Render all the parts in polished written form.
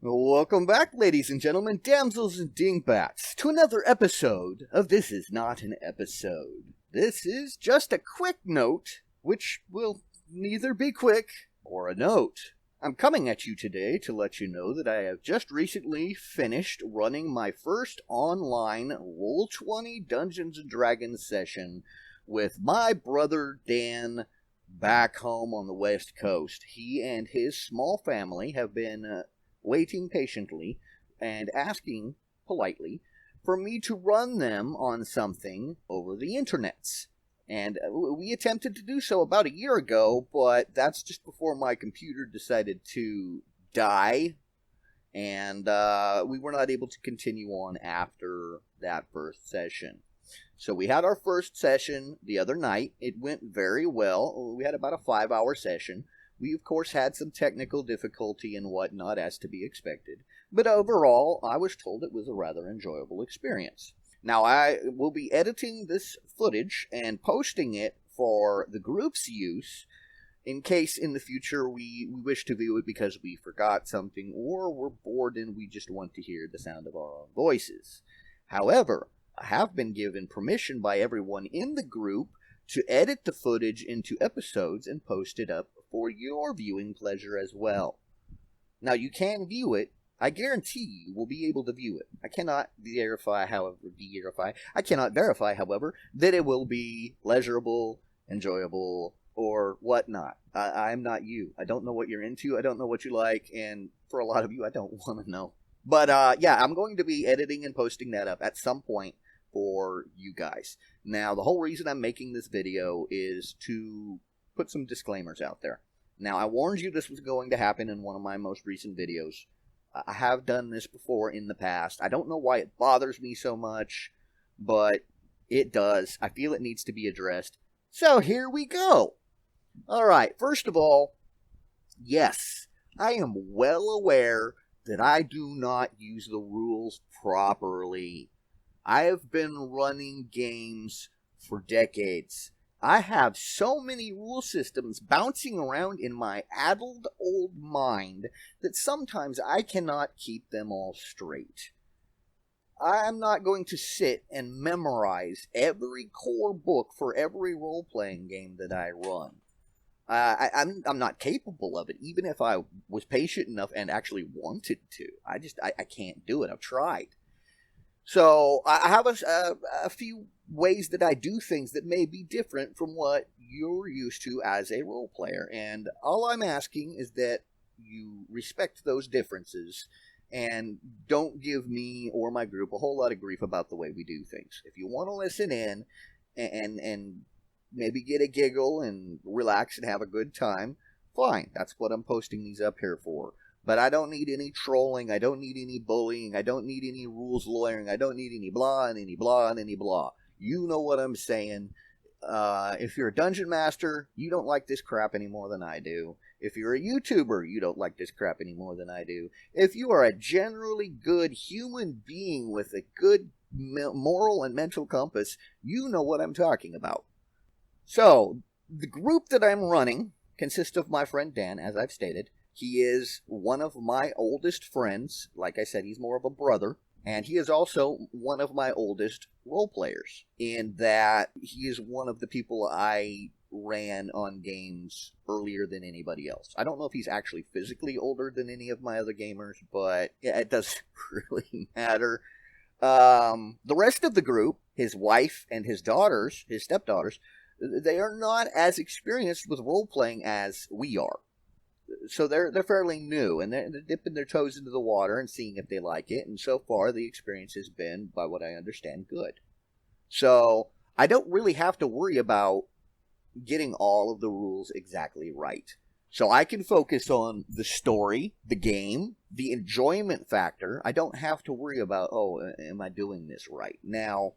Welcome back, ladies and gentlemen, damsels and dingbats, to another episode of This Is Not an Episode. This is just a quick note, which will neither be quick or a note. I'm coming at you today to let you know that I have just recently finished running my first online Roll20 Dungeons & Dragons session with my brother Dan back home on the West Coast. He and his small family have been waiting patiently and asking politely for me to run them on something over the internets. And we attempted to do so about a year ago, but that's just before my computer decided to die, and we were not able to continue on after that first session. So we had our first session the other night. It went very well. We had about a 5-hour session. We, of course, had some technical difficulty and whatnot, as to be expected. But overall, I was told it was a rather enjoyable experience. Now, I will be editing this footage and posting it for the group's use in case in the future we wish to view it because we forgot something or we're bored and we just want to hear the sound of our own voices. However, I have been given permission by everyone in the group to edit the footage into episodes and post it up for your viewing pleasure as well. Now, you can view it. I guarantee you will be able to view it. I cannot verify, however, that it will be pleasurable, enjoyable, or whatnot. I'm not you. I don't know what you're into. I don't know what you like, and for a lot of you, I don't want to know. But, yeah, I'm going to be editing and posting that up at some point for you guys. Now, the whole reason I'm making this video is to put some disclaimers out there. Now, I warned you this was going to happen in one of my most recent videos. I have done this before in the past. I don't know why it bothers me so much, but it does. I feel it needs to be addressed. So here we go. Alright, first of all, yes, I am well aware that I do not use the rules properly. I have been running games for decades. I have so many rule systems bouncing around in my addled old mind that sometimes I cannot keep them all straight. I'm not going to sit and memorize every core book for every role-playing game that I run. I'm not capable of it, even if I was patient enough and actually wanted to. I can't do it. I've tried. So I have a few ways that I do things that may be different from what you're used to as a role player. And all I'm asking is that you respect those differences and don't give me or my group a whole lot of grief about the way we do things. If you want to listen in and maybe get a giggle and relax and have a good time, fine. That's what I'm posting these up here for. But I don't need any trolling, I don't need any bullying, I don't need any rules lawyering, I don't need any blah and any blah and any blah. You know what I'm saying. If you're a dungeon master, you don't like this crap any more than I do. If you're a YouTuber, you don't like this crap any more than I do. If you are a generally good human being with a good moral and mental compass, you know what I'm talking about. So, the group that I'm running consists of my friend Dan, as I've stated. He is one of my oldest friends. Like I said, he's more of a brother. And he is also one of my oldest role players, in that he is one of the people I ran on games earlier than anybody else. I don't know if he's actually physically older than any of my other gamers, but yeah, it doesn't really matter. The rest of the group, his wife and his daughters, his stepdaughters, they are not as experienced with role-playing as we are. So they're fairly new, and they're dipping their toes into the water and seeing if they like it, and so far the experience has been, by what I understand, good. So I don't really have to worry about getting all of the rules exactly right. So I can focus on the story, the game, the enjoyment factor. I don't have to worry about, oh, am I doing this right? Now,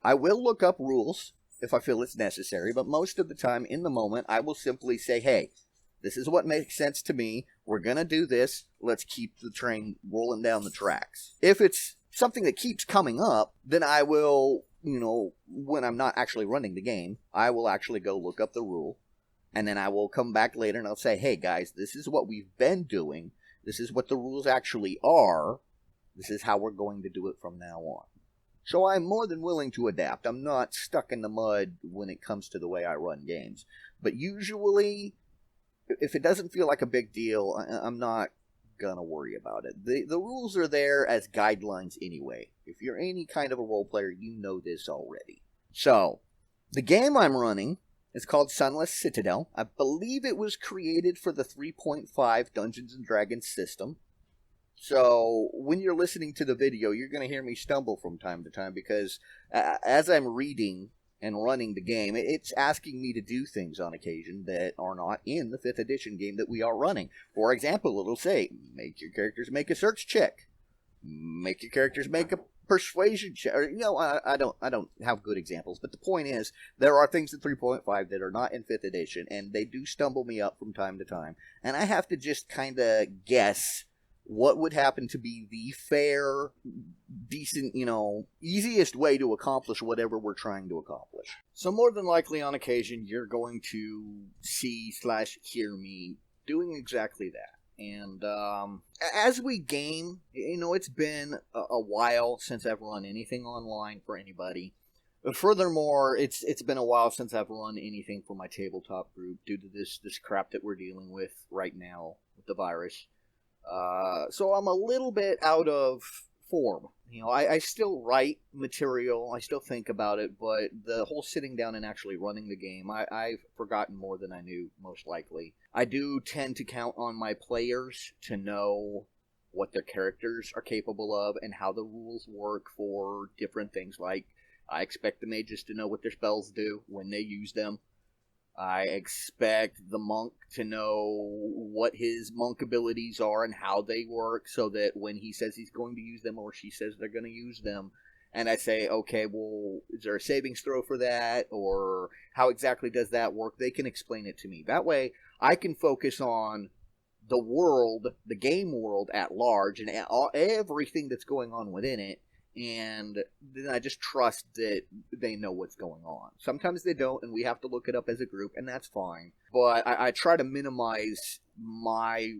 I will look up rules if I feel it's necessary, but most of the time, in the moment, I will simply say, hey, this is what makes sense to me. We're going to do this. Let's keep the train rolling down the tracks. If it's something that keeps coming up, then I will, when I'm not actually running the game, I will actually go look up the rule. And then I will come back later and I'll say, hey guys, this is what we've been doing. This is what the rules actually are. This is how we're going to do it from now on. So I'm more than willing to adapt. I'm not stuck in the mud when it comes to the way I run games. But usually, if it doesn't feel like a big deal, I'm not gonna worry about it. The rules are there as guidelines anyway. If you're any kind of a role player, you know this already. So, the game I'm running is called Sunless Citadel. I believe it was created for the 3.5 Dungeons & Dragons system. So, when you're listening to the video, you're going to hear me stumble from time to time because as I'm reading and running the game, it's asking me to do things on occasion that are not in the 5th edition game that we are running. For example, it'll say, make your characters make a search check. Make your characters make a persuasion check. Or, I don't have good examples, but the point is, there are things in 3.5 that are not in 5th edition, and they do stumble me up from time to time. And I have to just kind of guess what would happen to be the fair, decent, easiest way to accomplish whatever we're trying to accomplish. So more than likely on occasion, you're going to see/hear me doing exactly that. And as we game, it's been a while since I've run anything online for anybody. Furthermore, it's been a while since I've run anything for my tabletop group due to this crap that we're dealing with right now with the virus. So I'm a little bit out of form. I still write material, I still think about it, but the whole sitting down and actually running the game, I've forgotten more than I knew, most likely. I do tend to count on my players to know what their characters are capable of and how the rules work for different things. Like, I expect the mages to know what their spells do when they use them. I expect the monk to know what his monk abilities are and how they work so that when he says he's going to use them or she says they're going to use them, and I say, okay, well, is there a savings throw for that? Or how exactly does that work? They can explain it to me. That way, I can focus on the world, the game world at large, and everything that's going on within it. And then I just trust that they know what's going on. Sometimes they don't, and we have to look it up as a group, and that's fine. But I try to minimize my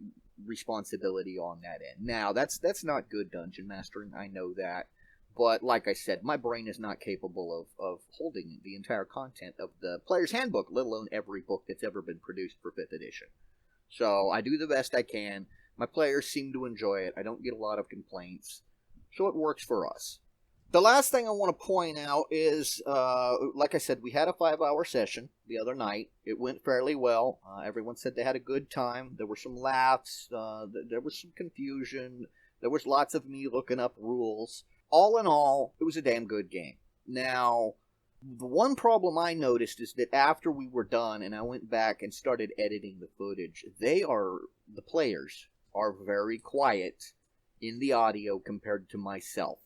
responsibility on that end. Now, that's not good dungeon mastering, I know that. But like I said, my brain is not capable of holding the entire content of the Player's Handbook, let alone every book that's ever been produced for 5th edition. So I do the best I can. My players seem to enjoy it. I don't get a lot of complaints. So it works for us. The last thing I want to point out is, like I said, we had a 5-hour session the other night. It went fairly well. Everyone said they had a good time. There were some laughs. There was some confusion. There was lots of me looking up rules. All in all, it was a damn good game. Now, the one problem I noticed is that after we were done and I went back and started editing the footage, the players are very quiet in the audio compared to myself.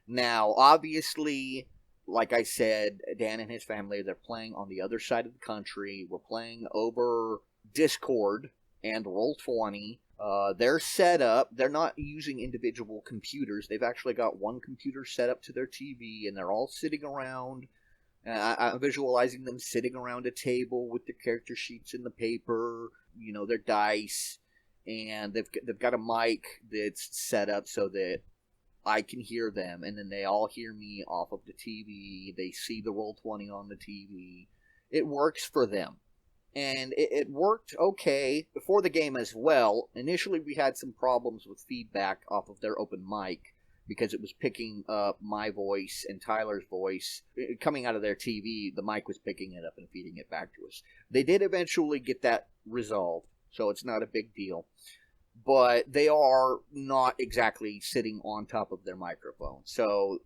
Now, obviously, like I said, Dan and his family, they're playing on the other side of the country. We're playing over Discord and Roll20. They're set up. They're not using individual computers. They've actually got one computer set up to their TV, and they're all sitting around. I'm visualizing them sitting around a table with their character sheets and the paper, their dice. And they've got a mic that's set up so that I can hear them, and then they all hear me off of the TV. They see the Roll20 on the TV. It works for them. And it worked okay before the game as well. Initially, we had some problems with feedback off of their open mic because it was picking up my voice and Tyler's voice. Coming out of their TV, the mic was picking it up and feeding it back to us. They did eventually get that resolved, so it's not a big deal. But they are not exactly sitting on top of their microphone. So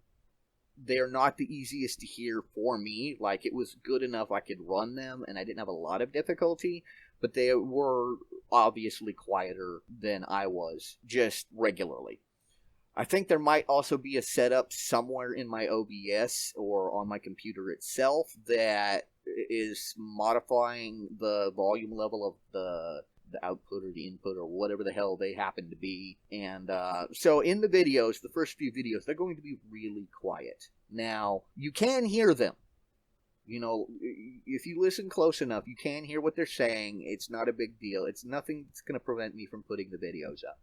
they're not the easiest to hear for me. Like, it was good enough I could run them, and I didn't have a lot of difficulty. But they were obviously quieter than I was, just regularly. I think there might also be a setup somewhere in my OBS or on my computer itself that is modifying the volume level of the output or the input or whatever the hell they happen to be. And so in the videos, the first few videos, they're going to be really quiet. Now, you can hear them. If you listen close enough, you can hear what they're saying. It's not a big deal. It's nothing that's going to prevent me from putting the videos up.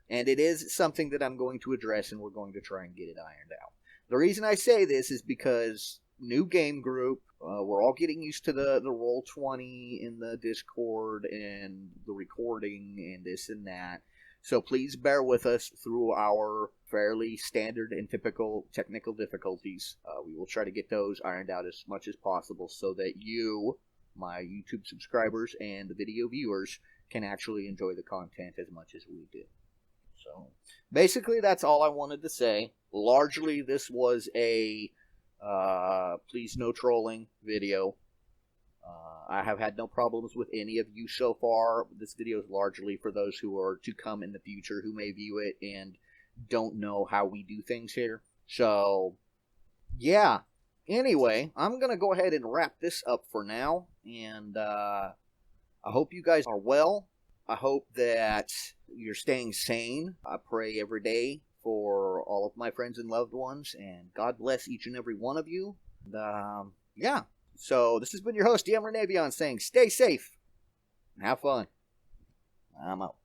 And it is something that I'm going to address, and we're going to try and get it ironed out. The reason I say this is because new game group, we're all getting used to the Roll20 in the Discord and the recording and this and that. So please bear with us through our fairly standard and typical technical difficulties. We will try to get those ironed out as much as possible so that you, my YouTube subscribers, and the video viewers can actually enjoy the content as much as we do. So basically that's all I wanted to say. Largely this was a please no trolling video. I have had no problems with any of you so far. This video is largely for those who are to come in the future who may view it and don't know how we do things here. So, yeah. Anyway, I'm going to go ahead and wrap this up for now. And I hope you guys are well. I hope that you're staying sane. I pray every day for all of my friends and loved ones. And God bless each and every one of you. And, yeah. So, this has been your host, DM Renavion, saying stay safe and have fun. I'm out.